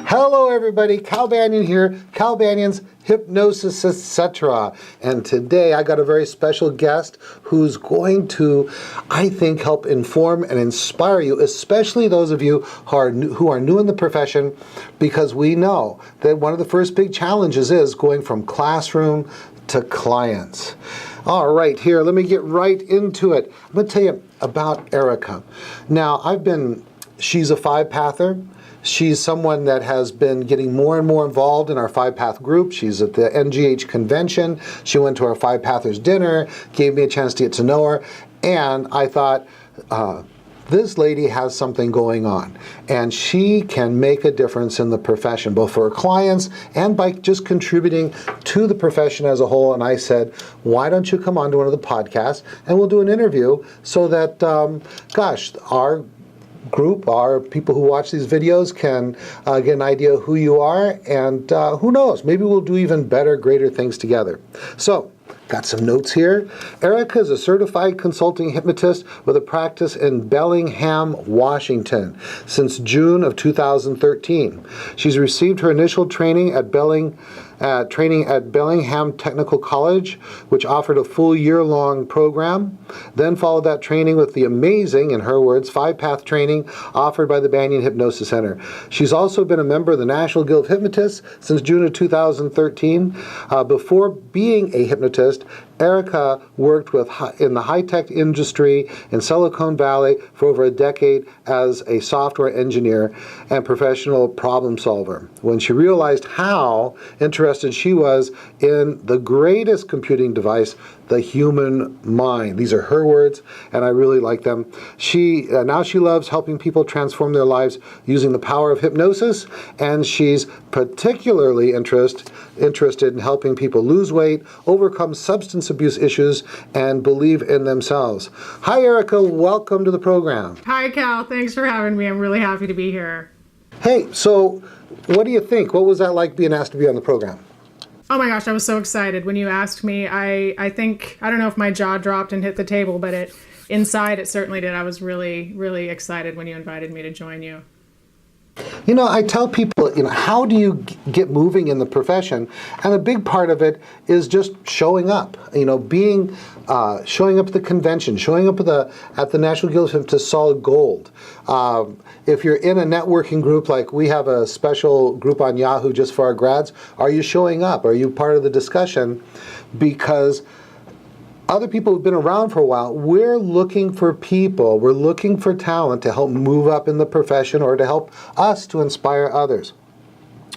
Hello everybody, Cal Banyan here, Cal Banyan's Hypnosis, etc. And today I got a very special guest who's going to, I think, help inform and inspire you, especially those of you who are new in the profession, because we know that one of the first big challenges is going from classroom to clients. All right, here, let me get right into it. I'm going to tell you about Erika. Now, she's a five-pather. She's someone that has been getting more and more involved in our five-path group. She's at the NGH convention. She went to our five-pathers dinner, gave me a chance to get to know her, and I thought, this lady has something going on, and she can make a difference in the profession, both for her clients and by just contributing to the profession as a whole. And I said, why don't you come on to one of the podcasts and we'll do an interview so that, our group, our people who watch these videos can get an idea of who you are, and who knows, maybe we'll do even better, greater things together. So, got some notes here. Erika is a certified consulting hypnotist with a practice in Bellingham, Washington since June of 2013. She's received her initial training at Bellingham Technical College, which offered a full year-long program. Then followed that training with the amazing, in her words, five-path training offered by the Banyan Hypnosis Center. She's also been a member of the National Guild of Hypnotists since June of 2013. Before being a hypnotist, Erika worked in the high-tech industry in Silicon Valley for over a decade as a software engineer and professional problem solver. When she realized how interested she was in the greatest computing device, the human mind. These are her words, and I really like them. Now she loves helping people transform their lives using the power of hypnosis, and she's particularly interested in helping people lose weight, overcome substance abuse issues, and believe in themselves. Hi, Erika. Welcome to the program. Hi, Cal. Thanks for having me. I'm really happy to be here. Hey, so what do you think? What was that like being asked to be on the program? Oh my gosh, I was so excited when you asked me. I don't know if my jaw dropped and hit the table, but inside it certainly did. I was really, really excited when you invited me to join you. You know, I tell people, how do you get moving in the profession? And a big part of it is just showing up. Showing up at the convention, showing up at the National Guild to solid gold. If you're in a networking group, like we have a special group on Yahoo just for our grads, are you showing up? Are you part of the discussion? Because other people who've been around for a while, we're looking for people, we're looking for talent to help move up in the profession or to help us to inspire others.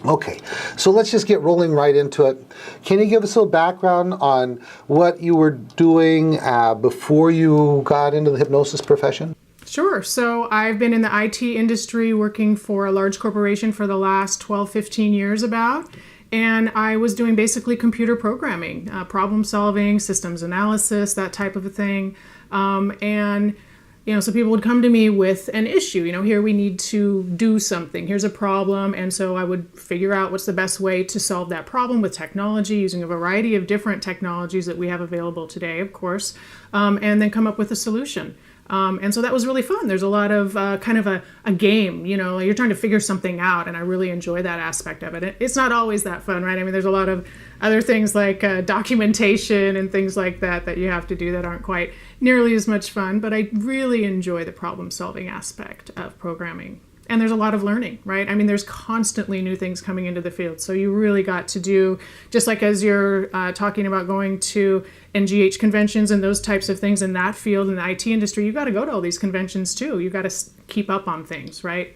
Okay, so let's just get rolling right into it. Can you give us a little background on what you were doing before you got into the hypnosis profession? Sure. So I've been in the IT industry working for a large corporation for the last 12, 15 years about. And I was doing basically computer programming, problem solving, systems analysis, that type of a thing. So people would come to me with an issue, here we need to do something, here's a problem. And so I would figure out what's the best way to solve that problem with technology, using a variety of different technologies that we have available today, of course, and then come up with a solution. And so that was really fun. There's a lot of kind of a game, you're trying to figure something out, and I really enjoy that aspect of it. It's not always that fun, right? I mean, there's a lot of other things like documentation and things like that you have to do that aren't quite nearly as much fun, but I really enjoy the problem-solving aspect of programming. And there's a lot of learning, right? I mean, there's constantly new things coming into the field. So you really got to do, just like as you're talking about going to NGH conventions and those types of things in that field, in the IT industry, you got to go to all these conventions too. You got to keep up on things, right?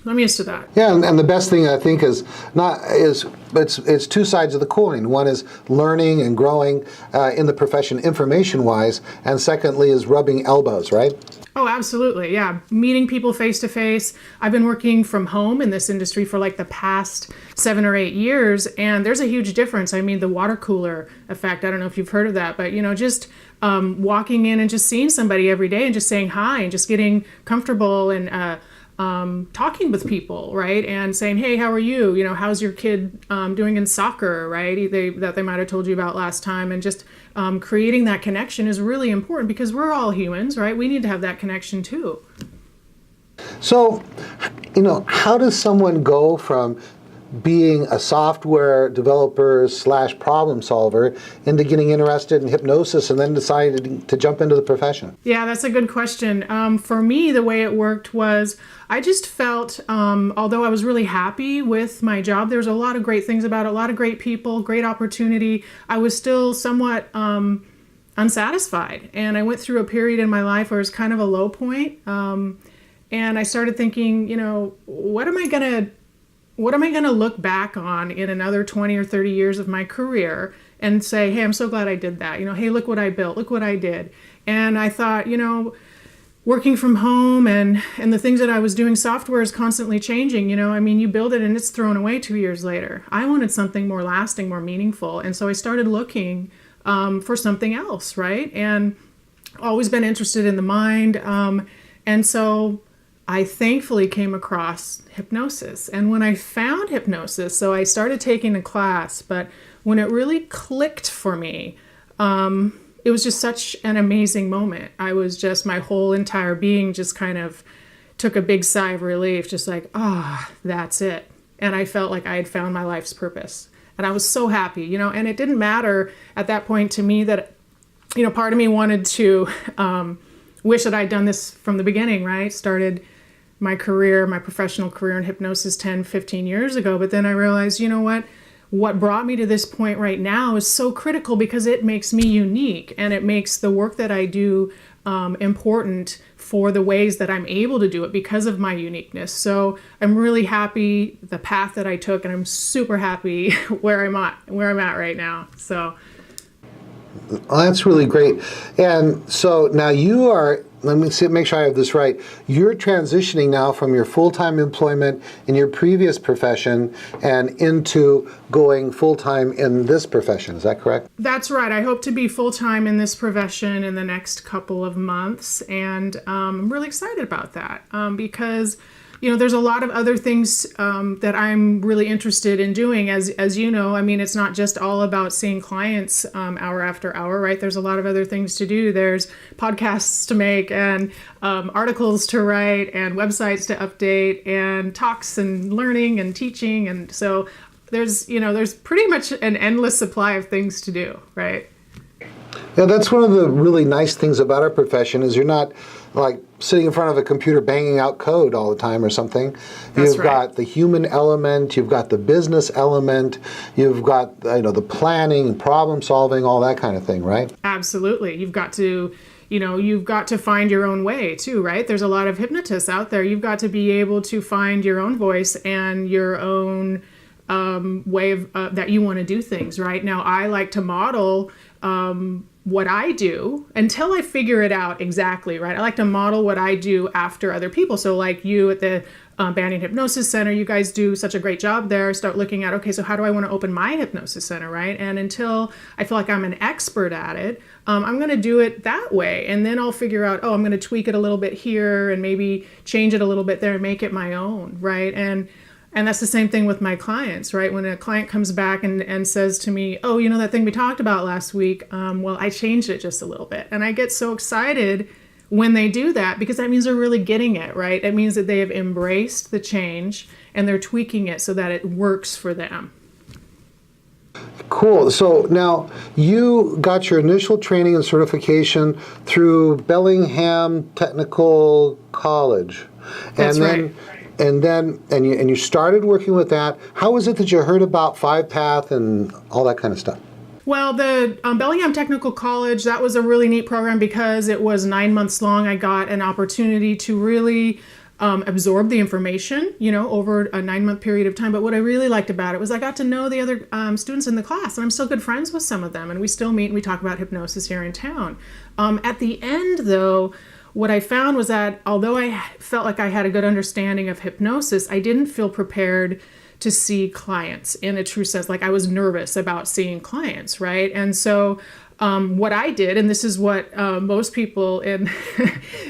I'm used to that. Yeah, and the best thing I think is it's two sides of the coin. One is learning and growing in the profession information-wise, and secondly is rubbing elbows, right? Oh, absolutely. Yeah. Meeting people face to face. I've been working from home in this industry for like the past 7 or 8 years, and there's a huge difference. I mean, the water cooler effect, I don't know if you've heard of that, but just walking in and just seeing somebody every day and just saying hi and just getting comfortable and talking with people, right? And saying, hey, how are you? How's your kid doing in soccer, right? That they might have told you about last time. And just creating that connection is really important because we're all humans, right? We need to have that connection too. So, how does someone go from being a software developer / problem solver into getting interested in hypnosis and then decided to jump into the profession? Yeah, that's a good question. For me, the way it worked was I just felt, although I was really happy with my job, there's a lot of great things about it, a lot of great people, great opportunity. I was still somewhat unsatisfied. And I went through a period in my life where it was kind of a low point. And I started thinking, what am I going to look back on in another 20 or 30 years of my career and say, hey, I'm so glad I did that. Hey, look what I built, look what I did. And I thought, working from home and the things that I was doing, software is constantly changing. You build it and it's thrown away 2 years later. I wanted something more lasting, more meaningful. And so I started looking for something else, right? And always been interested in the mind. And so I thankfully came across hypnosis. And when I found hypnosis, so I started taking a class, but when it really clicked for me, it was just such an amazing moment. My whole entire being just kind of took a big sigh of relief, just like, that's it. And I felt like I had found my life's purpose. And I was so happy, and it didn't matter at that point to me that, part of me wanted to wish that I'd done this from the beginning, right? Started my professional career in hypnosis 10, 15 years ago. But then I realized, what brought me to this point right now is so critical because it makes me unique and it makes the work that I do important for the ways that I'm able to do it because of my uniqueness. So I'm really happy the path that I took, and I'm super happy where I'm at right now. So. Well, that's really great. And so now you are, let me see, make sure I have this right. You're transitioning now from your full-time employment in your previous profession and into going full-time in this profession. Is that correct? That's right. I hope to be full-time in this profession in the next couple of months. And I'm really excited about that because there's a lot of other things that I'm really interested in doing. As you know, it's not just all about seeing clients hour after hour, right? There's a lot of other things to do. There's podcasts to make and articles to write and websites to update and talks and learning and teaching. And so there's pretty much an endless supply of things to do, right? Yeah, that's one of the really nice things about our profession is you're not like sitting in front of a computer banging out code all the time or something. You've got the human element, you've got the business element, you've got the planning, problem solving, all that kind of thing, right? Absolutely. You've got to find your own way too, right? There's a lot of hypnotists out there. You've got to be able to find your own voice and your own way of that you want to do things, right? Now, I like to model what I do until I figure it out exactly, right? I like to model what I do after other people. So like you at the Banyan Hypnosis Center, you guys do such a great job there. Start looking at, okay, so how do I want to open my hypnosis center, right? And until I feel like I'm an expert at it, I'm going to do it that way. And then I'll figure out, I'm going to tweak it a little bit here and maybe change it a little bit there and make it my own, right? And that's the same thing with my clients, right? When a client comes back and says to me, that thing we talked about last week, well, I changed it just a little bit. And I get so excited when they do that because that means they're really getting it, right? It means that they have embraced the change and they're tweaking it so that it works for them. Cool. So now you got your initial training and certification through Bellingham Technical College. That's right. And you started working with that. How was it that you heard about Five Path and all that kind of stuff? Well, the Bellingham Technical College, that was a really neat program because it was 9 months long. I got an opportunity to really absorb the information, over a 9-month period of time. But what I really liked about it was I got to know the other students in the class, and I'm still good friends with some of them. And we still meet and we talk about hypnosis here in town. At the end, though, what I found was that although I felt like I had a good understanding of hypnosis, I didn't feel prepared to see clients in a true sense. Like I was nervous about seeing clients, right? And so what I did, and this is what most people in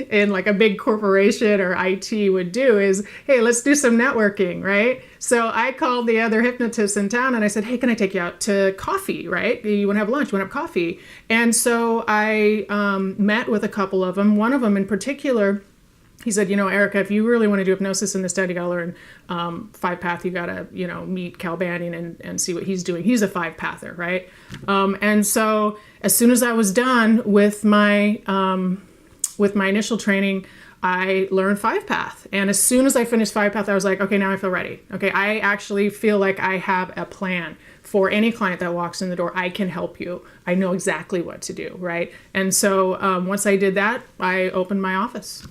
in like a big corporation or IT would do, is, hey, let's do some networking, right? So I called the other hypnotists in town and I said, hey, can I take you out to coffee, right? You want to have lunch, you want to have coffee? And so I met with a couple of them. One of them in particular he said, Erika, if you really want to do hypnosis in this study, you got to learn 5-path. You got to, meet Cal Banyan and see what he's doing. He's a 5-pather, right? And so as soon as I was done with my initial training, I learned 5-path. And as soon as I finished 5-path, I was like, okay, now I feel ready. Okay, I actually feel like I have a plan for any client that walks in the door. I can help you. I know exactly what to do, right? And so once I did that, I opened my office.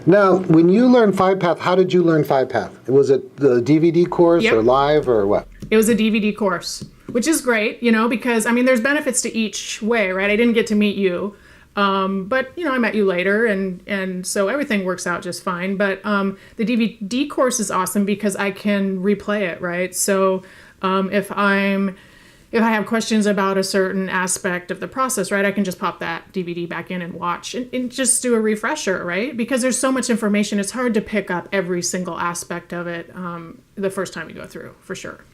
Now, when you learned 5-path, how did you learn 5-path? Was it the DVD course or live or what? It was a DVD course, which is great, because, there's benefits to each way, right? I didn't get to meet you, but, I met you later, and so everything works out just fine. But the DVD course is awesome because I can replay it, right? So if I have questions about a certain aspect of the process, right, I can just pop that DVD back in and watch and just do a refresher, right? Because there's so much information, it's hard to pick up every single aspect of it the first time you go through, for sure.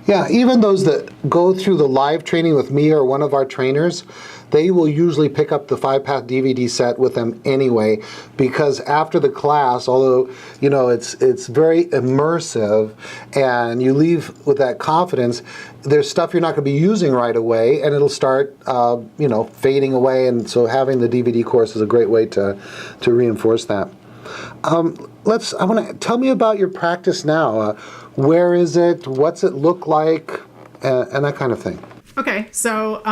Yeah, even those that go through the live training with me or one of our trainers, they will usually pick up the 5-path DVD set with them anyway, because after the class, although it's very immersive and you leave with that confidence, there's stuff you're not going to be using right away, and it'll start fading away. And so having the DVD course is a great way to reinforce that. Tell me about your practice now. Where is it? What's it look like? And that kind of thing. Okay, so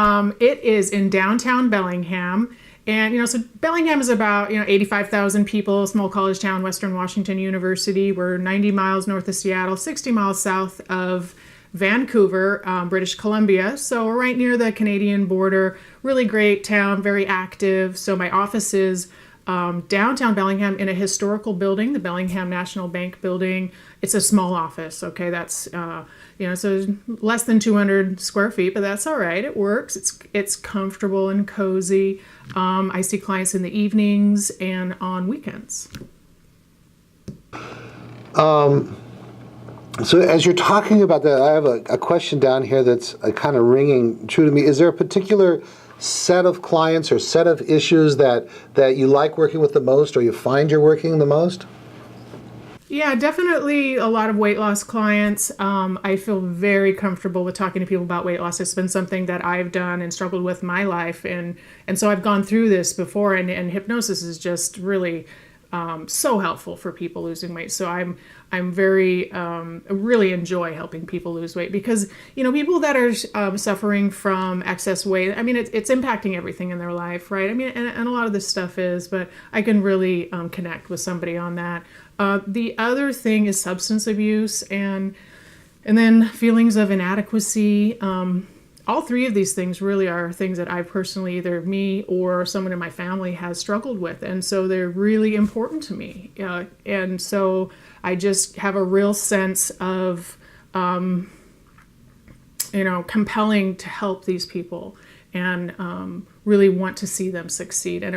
it is in downtown Bellingham. And, so Bellingham is about, 85,000 people, small college town, Western Washington University. We're 90 miles north of Seattle, 60 miles south of Vancouver, British Columbia. So we're right near the Canadian border. Really great town, very active. So my office is downtown Bellingham in a historical building, the Bellingham National Bank building. It's a small office, okay? That's, so less than 200 square feet, but that's all right. It works. It's comfortable and cozy. I see clients in the evenings and on weekends. So as you're talking about that, I have a question down here that's kind of ringing true to me. Is there a particular set of clients or set of issues that you like working with the most, or you find you're working the most? Yeah, definitely a lot of weight loss clients. I feel very comfortable with talking to people about weight loss. It's been something that I've done and struggled with my life. And so I've gone through this before, and hypnosis is just really so helpful for people losing weight. So I'm very, really enjoy helping people lose weight because, people that are suffering from excess weight, it's impacting everything in their life, right? And a lot of this stuff is, but I can really connect with somebody on that. The other thing is substance abuse and then feelings of inadequacy. All three of these things really are things that I personally, either me or someone in my family has struggled with. And so they're really important to me. And so I just have a real sense of, compelling to help these people and really want to see them succeed. And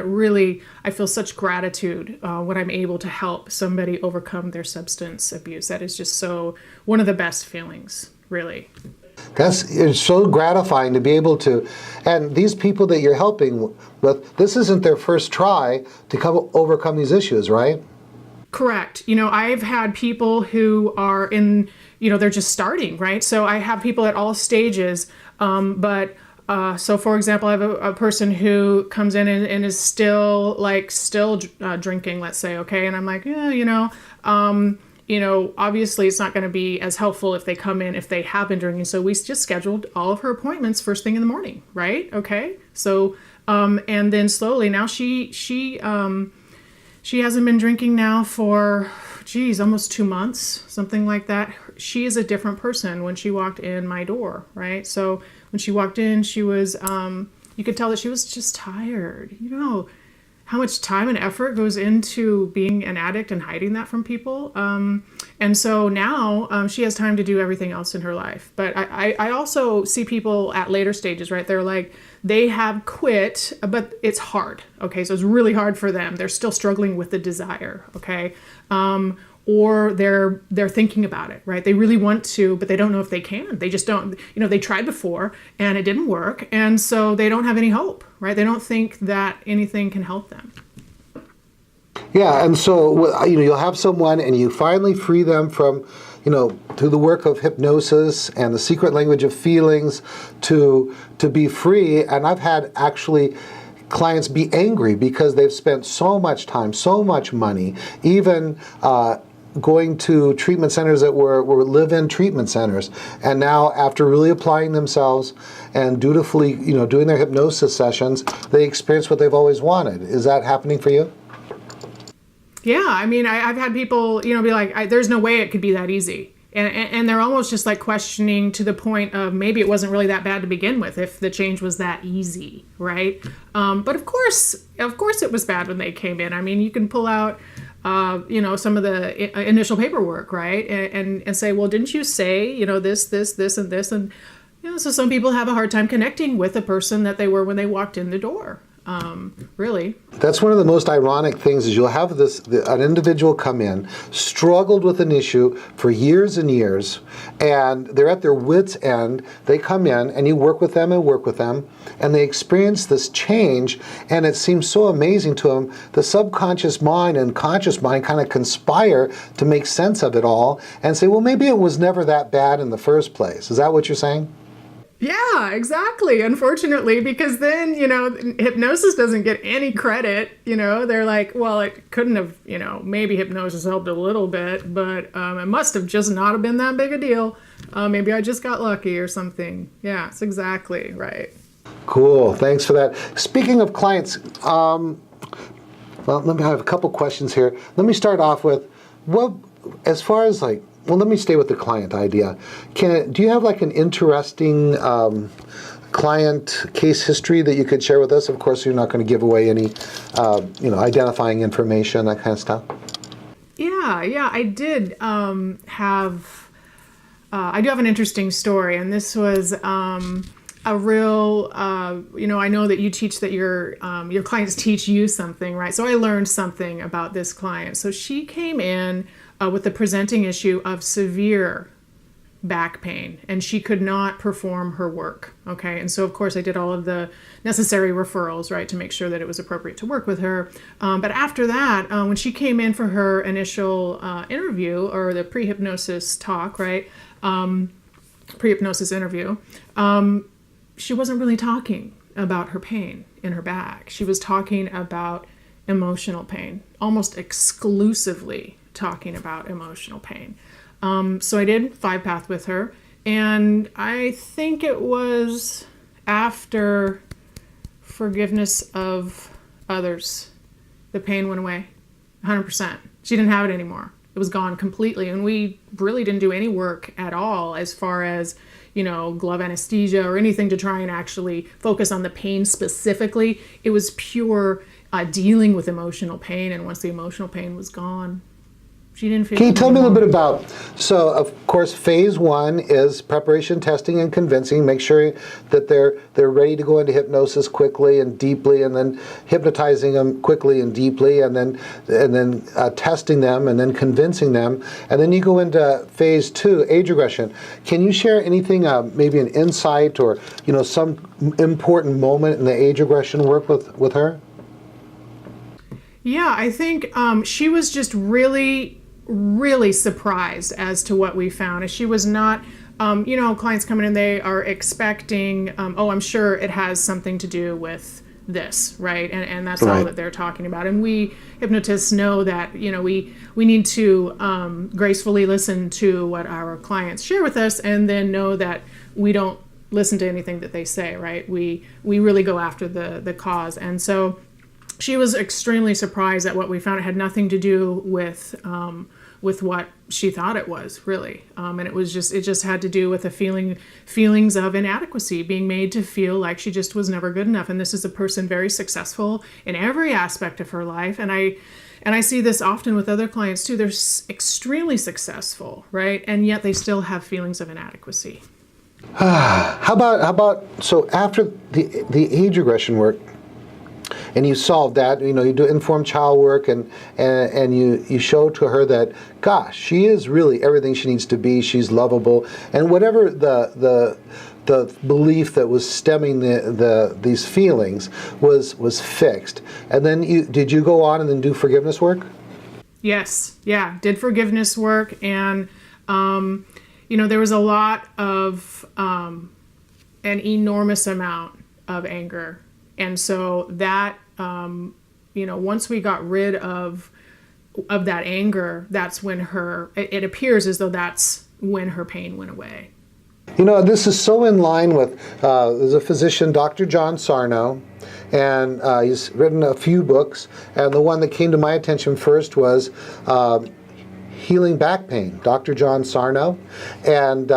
I feel such gratitude when I'm able to help somebody overcome their substance abuse. That is just one of the best feelings, really. It's so gratifying to be able to, and these people that you're helping with, this isn't their first try to overcome these issues, right? Correct. I've had people who are in, they're just starting, right? So I have people at all stages, so for example, I have a person who comes in and is still drinking, let's say, okay? And I'm like, obviously it's not going to be as helpful if they come in if they have been drinking. So we just scheduled all of her appointments first thing in the morning, right? Okay. So, and then slowly now she hasn't been drinking now for, almost 2 months, something like that. She is a different person when she walked in my door, right? So when she walked in, she was, you could tell that she was just tired, how much time and effort goes into being an addict and hiding that from people. And so now she has time to do everything else in her life. But I also see people at later stages, right? They're like, they have quit, but it's hard. Okay, so it's really hard for them. They're still struggling with the desire, okay? Or they're thinking about it, right? They really want to, but they don't know if they can. They just don't, they tried before and it didn't work. And so they don't have any hope, right? They don't think that anything can help them. Yeah, and so you'll have someone, and you finally free them from, through the work of hypnosis and the secret language of feelings, to be free. And I've had actually clients be angry because they've spent so much time, so much money, even going to treatment centers that were live-in treatment centers, and now after really applying themselves and dutifully, doing their hypnosis sessions, they experience what they've always wanted. Is that happening for you? Yeah, I mean, I've had people, be like, there's no way it could be that easy. And they're almost just like questioning to the point of maybe it wasn't really that bad to begin with if the change was that easy, right? But of course it was bad when they came in. I mean, you can pull out, some of the initial paperwork, right? And say, well, didn't you say, this, and this? And, so some people have a hard time connecting with the person that they were when they walked in the door. Really. That's one of the most ironic things is you'll have an individual come in, struggled with an issue for years and years, and they're at their wits' end. They come in and you work with them, and they experience this change, and it seems so amazing to them. The subconscious mind and conscious mind kind of conspire to make sense of it all and say, well, maybe it was never that bad in the first place. Is that what you're saying? Yeah, exactly. Unfortunately, because then, hypnosis doesn't get any credit. They're like, well, it couldn't have, maybe hypnosis helped a little bit, but it must have just not have been that big a deal. Maybe I just got lucky or something. Yeah, it's exactly right. Cool. Thanks for that. Speaking of clients, well, let me have a couple questions here. Let me start off with, as far as let me stay with the client idea. Do you have an interesting client case history that you could share with us? Of course, you're not going to give away any, identifying information, that kind of stuff. Yeah, I did have. I do have an interesting story, and this was a real. I know that you teach that your clients teach you something, right? So I learned something about this client. So she came in with the presenting issue of severe back pain, and she could not perform her work. Okay, and so of course I did all of the necessary referrals, right, to make sure that it was appropriate to work with her. But after that, when she came in for her initial interview, or the pre-hypnosis talk, right, pre-hypnosis interview, she wasn't really talking about her pain in her back. She was talking about emotional pain, almost exclusively talking about emotional pain. So I did 5-path with her, and I think it was after forgiveness of others, the pain went away 100%. She didn't have it anymore. It was gone completely, and we really didn't do any work at all as far as glove anesthesia or anything to try and actually focus on the pain specifically. It was pure dealing with emotional pain, and once the emotional pain was gone, she didn't feel. Can you tell me a little bit about, so of course phase 1 is preparation, testing, and convincing. Make sure that they're ready to go into hypnosis quickly and deeply, and then hypnotizing them quickly and deeply, and then testing them, and then convincing them, and then you go into phase 2, age regression. Can you share anything, maybe an insight or some important moment in the age regression work with her? Yeah, I think she was just really surprised as to what we found. And she was not, clients coming in, they are expecting, I'm sure it has something to do with this, right? And that's all that they're talking about. And we hypnotists know that, we need to gracefully listen to what our clients share with us, and then know that we don't listen to anything that they say, right? We really go after the cause. And so she was extremely surprised at what we found. It had nothing to do with what she thought it was, really. And it just had to do with the feelings of inadequacy, being made to feel like she just was never good enough. And this is a person very successful in every aspect of her life. And I see this often with other clients too. They're extremely successful, right? And yet they still have feelings of inadequacy. How about so after the age regression work, and you solve that, you do informed child work, and you show to her that, gosh, she is really everything she needs to be. She's lovable, and whatever the the belief that was stemming these feelings was fixed. And then did you go on and then do forgiveness work? Yes, yeah, did forgiveness work, and there was a lot of an enormous amount of anger, and so that once we got rid of that anger, that's when it appears as though that's when her pain went away. This is so in line with, there's a physician, Dr. John Sarno, and he's written a few books, and the one that came to my attention first was Healing Back Pain, Dr. John Sarno. And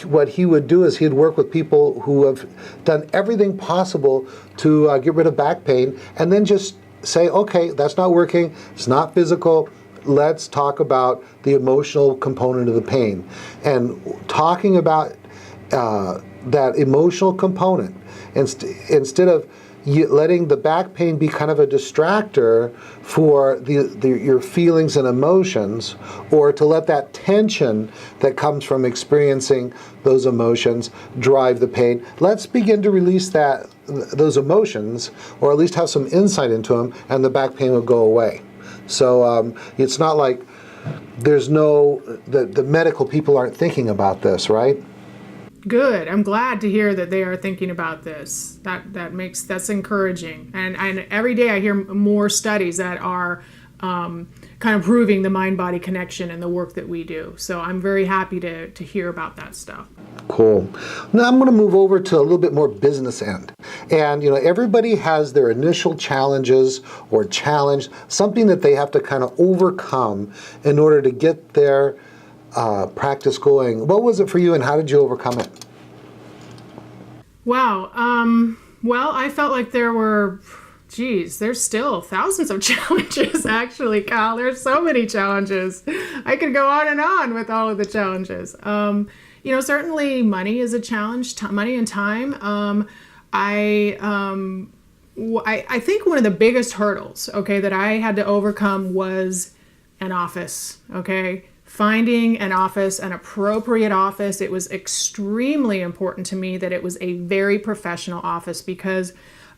what he would do is he'd work with people who have done everything possible to get rid of back pain, and then just say, okay, that's not working, it's not physical, let's talk about the emotional component of the pain. And talking about that emotional component, instead of letting the back pain be kind of a distractor for your feelings and emotions, or to let that tension that comes from experiencing those emotions drive the pain. Let's begin to release those emotions, or at least have some insight into them, and the back pain will go away. So it's not like the medical people aren't thinking about this, right? Good. I'm glad to hear that they are thinking about this. That's encouraging. And every day I hear more studies that are kind of proving the mind-body connection and the work that we do. So I'm very happy to hear about that stuff. Cool. Now I'm going to move over to a little bit more business end. And everybody has their initial challenges or challenge, something that they have to kind of overcome in order to get their practice going. What was it for you, and how did you overcome it? Wow. Well, I felt like there's still thousands of challenges, actually, Kyle. There's so many challenges. I could go on and on with all of the challenges. Certainly money is a challenge, money and time. I think one of the biggest hurdles, that I had to overcome was an office, Finding an office, an appropriate office. It was extremely important to me that it was a very professional office, because,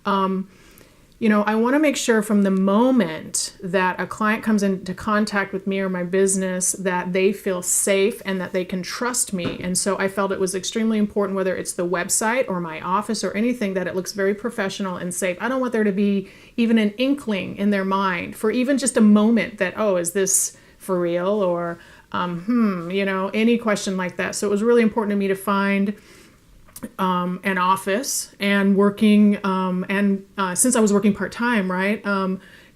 I want to make sure from the moment that a client comes into contact with me or my business that they feel safe and that they can trust me. And so I felt it was extremely important, whether it's the website or my office or anything, that it looks very professional and safe. I don't want there to be even an inkling in their mind for even just a moment that, oh, is this for real? Or any question like that. So it was really important to me to find an office, and working, since I was working part-time, right,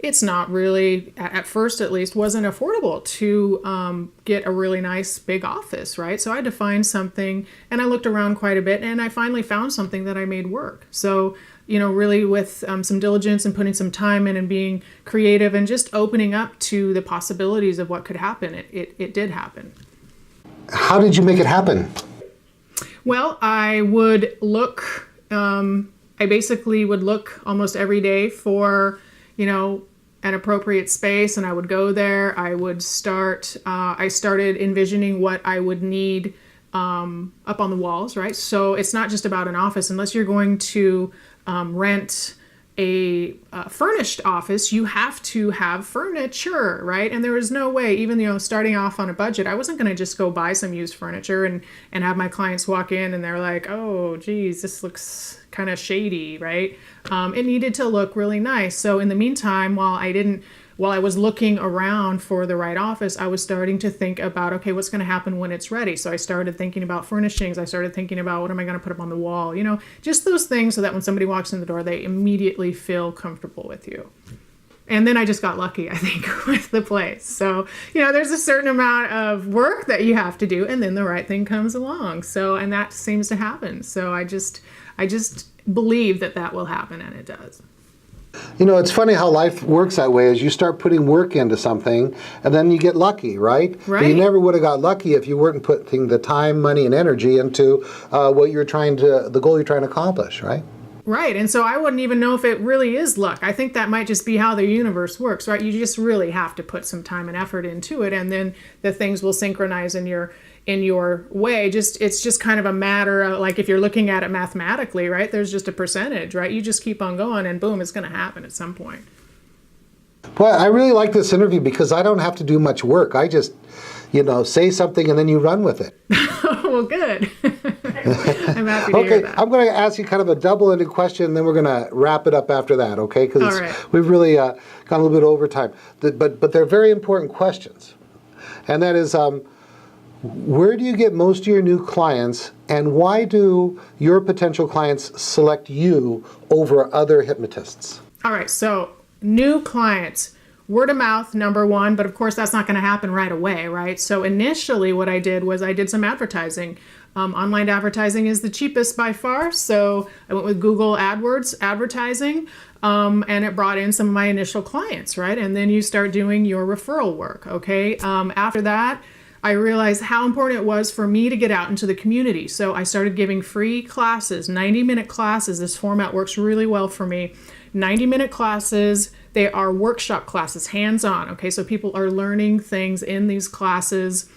it's not really, at first at least, wasn't affordable to get a really nice big office, right? So I had to find something, and I looked around quite a bit, and I finally found something that I made work. So really with some diligence and putting some time in and being creative and just opening up to the possibilities of what could happen, it did happen. How did you make it happen? Well, I basically would look almost every day for, an appropriate space, and I would go there. I started envisioning what I would need up on the walls, right? So it's not just about an office. Unless you're going to rent a furnished office, you have to have furniture, right? And there was no way, even starting off on a budget, I wasn't going to just go buy some used furniture and have my clients walk in and they're like, oh geez, this looks kind of shady, right? It needed to look really nice. So in the meantime, while I was looking around for the right office, I was starting to think about, okay, what's going to happen when it's ready? So I started thinking about furnishings. I started thinking about, what am I going to put up on the wall? Just those things, so that when somebody walks in the door, they immediately feel comfortable with you. And then I just got lucky, I think, with the place. So, there's a certain amount of work that you have to do, and then the right thing comes along. So, and that seems to happen. So I just believe that will happen, and it does. It's funny how life works that way. As you start putting work into something, and then you get lucky, right? Right. But you never would have got lucky if you weren't putting the time, money, and energy into the goal you're trying to accomplish, right? Right. And so I wouldn't even know if it really is luck. I think that might just be how the universe works, right? You just really have to put some time and effort into it, and then the things will synchronize in your way. It's just kind of a matter of, like, if you're looking at it mathematically, right? There's just a percentage, right? You just keep on going and boom, it's going to happen at some point. Well, I really like this interview because I don't have to do much work. I just, say something and then you run with it. Well, good. I'm happy to hear that. I'm going to ask you kind of a double-ended question, and then we're going to wrap it up after that, okay? Because right. we've really gone a little bit over time. But they're very important questions. And that is, where do you get most of your new clients, and why do your potential clients select you over other hypnotists? All right, so new clients. Word of mouth, number one, but of course that's not going to happen right away, right? So initially what I did was I did some advertising. Online advertising is the cheapest by far, so I went with Google AdWords advertising, and it brought in some of my initial clients, right? And then you start doing your referral work, okay? After that, I realized how important it was for me to get out into the community. So I started giving free classes, 90-minute classes. This format works really well for me. 90-minute classes. They are workshop classes, hands-on, okay? So people are learning things in these classes.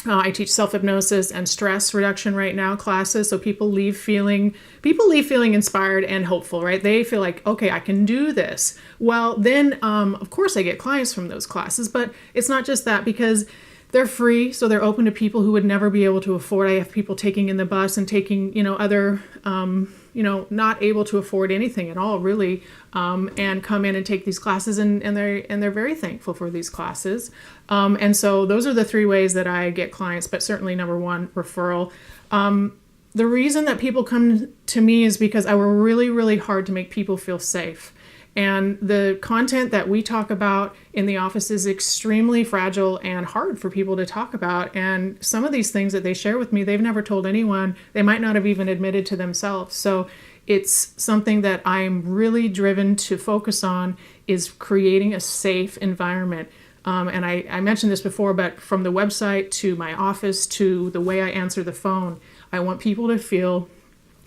I teach self-hypnosis and stress reduction right now classes, so people leave feeling inspired and hopeful, right? They feel like, okay, I can do this. Well, then, of course, I get clients from those classes, but it's not just that, because they're free, so they're open to people who would never be able to afford. I have people taking in the bus and taking, other, not able to afford anything at all, really, and come in and take these classes, and they're very thankful for these classes. And so those are the three ways that I get clients, but certainly number one, referral. The reason that people come to me is because I work really, really hard to make people feel safe. And the content that we talk about in the office is extremely fragile and hard for people to talk about. And some of these things that they share with me, they've never told anyone. They might not have even admitted to themselves. So it's something that I'm really driven to focus on, is creating a safe environment. And I mentioned this before, but from the website to my office to the way I answer the phone, I want people to feel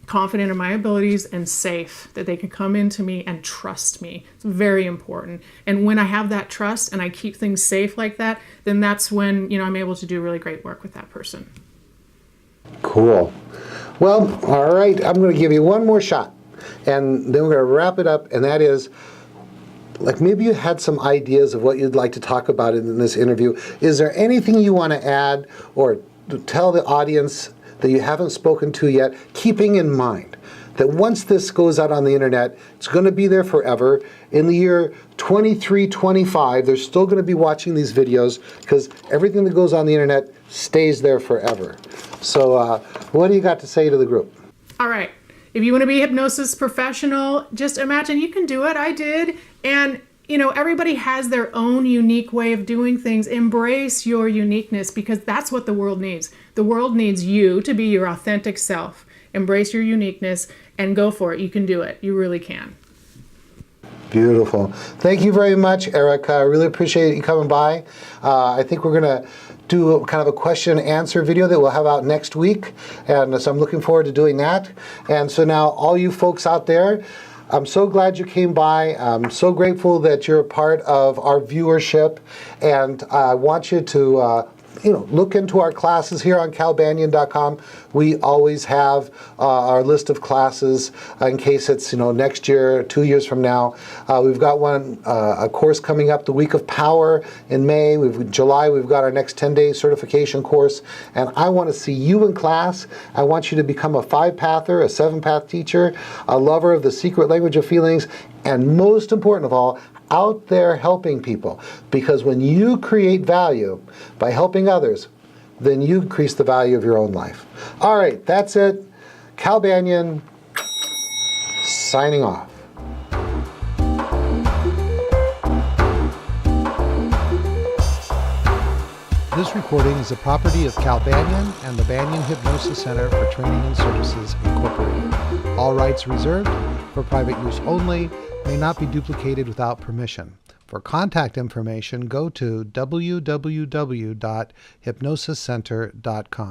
confident in my abilities and safe, that they can come into me and trust me. It's very important. And when I have that trust and I keep things safe like that, then that's when, I'm able to do really great work with that person. Cool. Well, all right, I'm going to give you one more shot, and then we're going to wrap it up, and that is, like, maybe you had some ideas of what you'd like to talk about in this interview. Is there anything you want to add or tell the audience that you haven't spoken to yet, keeping in mind that once this goes out on the internet, it's going to be there forever. In the year 2325, they're still going to be watching these videos, because everything that goes on the internet stays there forever. So what do you got to say to the group? All right. If you want to be a hypnosis professional, just imagine you can do it. I did. And everybody has their own unique way of doing things. Embrace your uniqueness, because that's what the world needs. The world needs you to be your authentic self. Embrace your uniqueness and go for it. You can do it. You really can. Beautiful. Thank you very much, Erika. I really appreciate you coming by. I think we're going to do kind of a question and answer video that we'll have out next week. And so I'm looking forward to doing that. And so now all you folks out there, I'm so glad you came by. I'm so grateful that you're a part of our viewership, and I want you to look into our classes here on calbanyan.com. We always have our list of classes in case it's next year, 2 years from now. We've got a course coming up, the Week of Power in May. July, we've got our next 10-day certification course, and I want to see you in class. I want you to become a 5-pather, a 7-path teacher, a lover of the secret language of feelings, and most important of all, out there helping people. Because when you create value by helping others, then you increase the value of your own life. All right, that's it. Cal Banyan, signing off. This recording is the property of Cal Banyan and the Banyan Hypnosis Center for Training and Services, Incorporated. All rights reserved, for private use only, may not be duplicated without permission. For contact information, go to www.hypnosiscenter.com.